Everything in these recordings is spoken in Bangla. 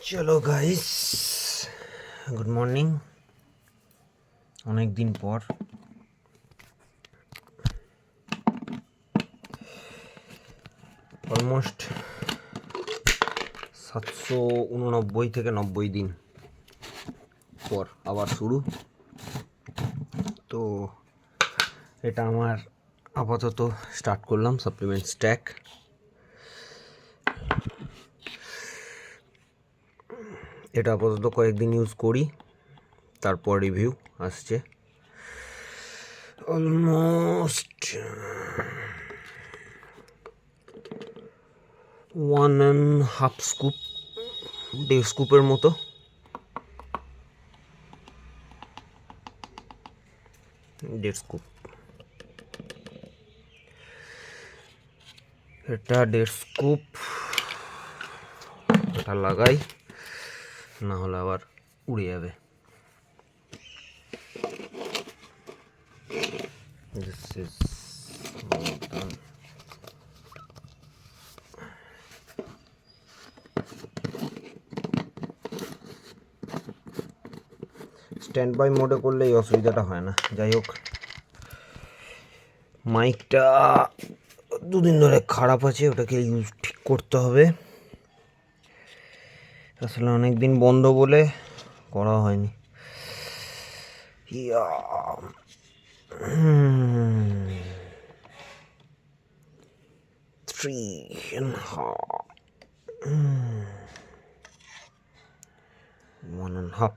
চলো গাইস, গুড মর্নিং। অনেক দিন পর অলমোস্ট 789 থেকে 90 দিন পর আবার শুরু। তো এটা আমার আপাতত স্টার্ট করলাম সাপ্লিমেন্ট স্ট্যাক। এটা আপাতত কয়েকদিন ইউজ করি, তারপর রিভিউ আসছে। অলমোস্ট 1.5 স্কুপ, 1.5 স্কুপের মতো। স্কুপ, এটা 1.5 স্কুপ। এটা লাগাই, না হলে আবার উড়ে যাবে। This is more done. Stand by মোডে করলে এই অসুবিধাটা হয় না। যাই হোক, মাইকটা দুদিন ধরে খারাপ আছে, ওটাকে ইউজ ঠিক করতে হবে। আসলে অনেক দিন বন্ধ বলে করা হয়নি। 3.5, 1.5.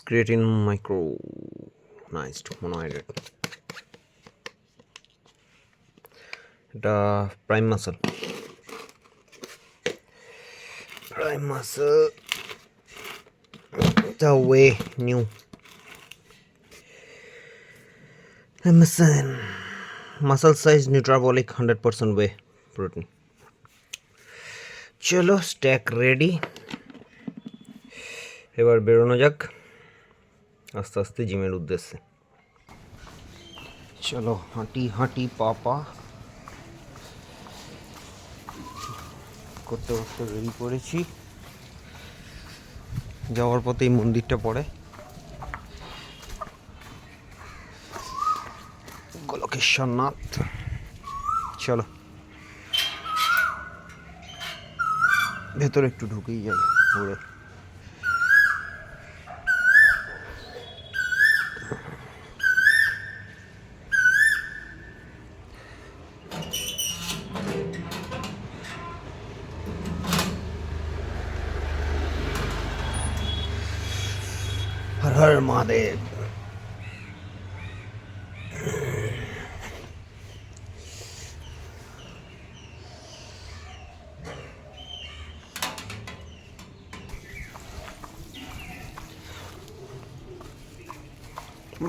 Creatine micronized monohydrate. এটা প্রাইম মাসল। এটা whey new MSN muscle size Nutrabolic 100% whey protein. চলো, স্ট্যাক রেডি, এবার বেরোনো যাক আস্তে আস্তে জিমের উদ্দেশ্যে। চলো, হাঁটি হাঁটি পা করতে করতে রেডি করেছি। যাওয়ার পথে এই মন্দিরটা পড়ে, গোলকেশ্বরনাথ। চলো ভেতরে একটু ঢুকেই যাই ঘুরে। হর হর মহাদেব।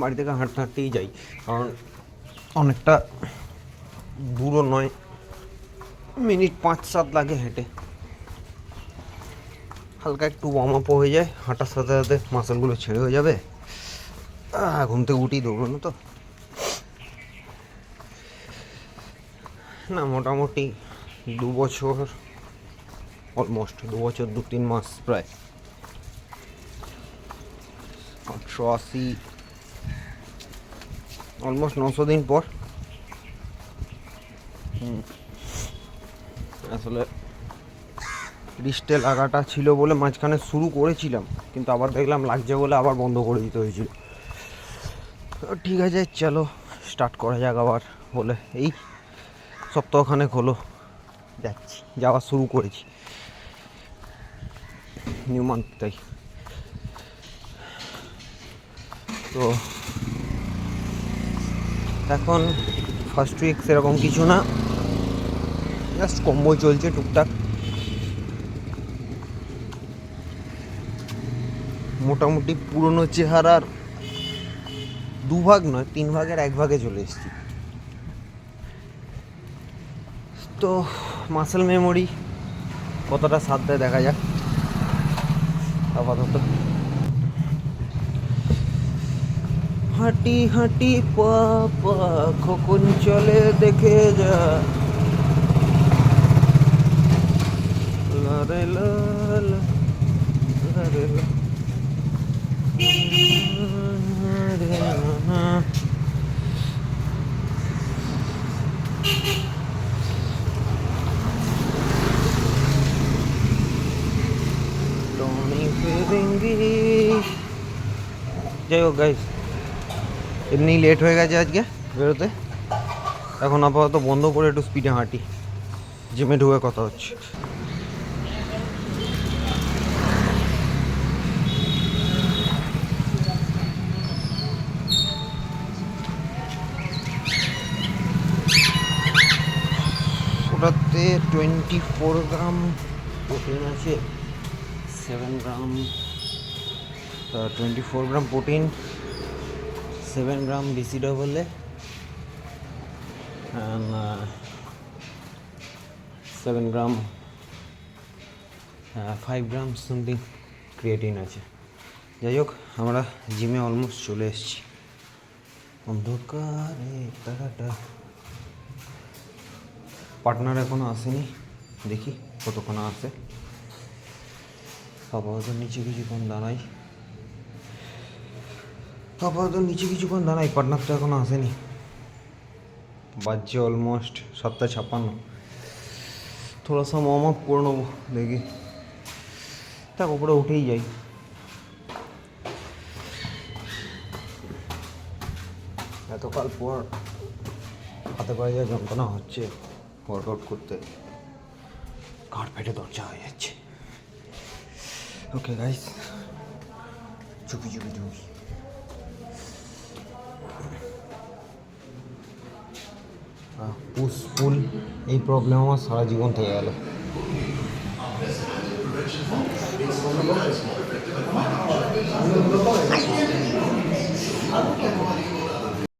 বাড়ি থেকে হাঁটতে হাঁটতেই যাই, কারণ অনেকটা দূরও নয়, মিনিট 5-7 লাগে হেঁটে। হালকা একটু ওয়ার্ম আপ হয়ে যায়, হাঁটার সাথে সাথে মাসলগুলো ছেড়ে হয়ে যাবে। ঘুম থেকে উঠি দৌড়ানো তো না, মোটামুটি 2 বছর, অলমোস্ট 2 বছর 2-3 মাস, প্রায় 880, অলমোস্ট 900 দিন পর। আসলে রিস্টে লাগাটা ছিল বলে মাঝখানে শুরু করেছিলাম, কিন্তু আবার দেখলাম লাগছে বলে আবার বন্ধ করে দিতে হয়েছিল। ঠিক আছে, চলো স্টার্ট করা যাক আবার। বলে এই সপ্তাহখানেক হলো যাচ্ছি, যাওয়া শুরু করেছি, নিউ মান্থ তাই। তো এখন ফার্স্ট উইক সেরকম কিছু না, জাস্ট কম্বো চলছে টুকটাক। মোটামুটি পুরনো চেহারার 2 ভাগ নয়, 3 ভাগের 1 ভাগে চলে এসেছি। তো মাসেল মেমোরি কতটা সাথ দেয় দেখা যাক। আপাতত হাঁটি হাঁটি পা খোকন চলে দেখে যা, রে লা লা রে লা রে না। যাই হোক গাইস, এমনি লেট হয়ে গেছে আজকে বেরোতে। এখন আপাতত বন্ধ করে একটু স্পিডে হাঁটি, জিমে ঢুকে কথা হচ্ছে। ওটাতে 24 গ্রাম প্রোটিন আছে, 7 gram 24 gram protein, 7 gram BC double and 7 gram 5 gram something creatine আছে। যাই হোক, আমরা জিমে অলমোস্ট চলে এসেছি। অন্ধকারে তারাটা পার্টনার এখনো আসেনি, দেখি কতক্ষণ আসে। আপাতত নিচে কিছুক্ষণ দাঁড়াই, পার্টনার তো এখনো আসেনি। বাজছে অলমোস্ট 7:56। থোড়া সা ওয়ার্ম আপ করে নেবো, দেখি তার উপরে উঠেই যাই। এতকাল পর হাতে পায়ে যা যন্ত্রণা হচ্ছে ওয়ার্কআউট করতে, ঘাড় ফেটে দরজা হয়ে যাচ্ছে। ওকে গাইস, চুপি পুশ পুল, এই প্রবলেম আমার সারা জীবন থেকে গেল।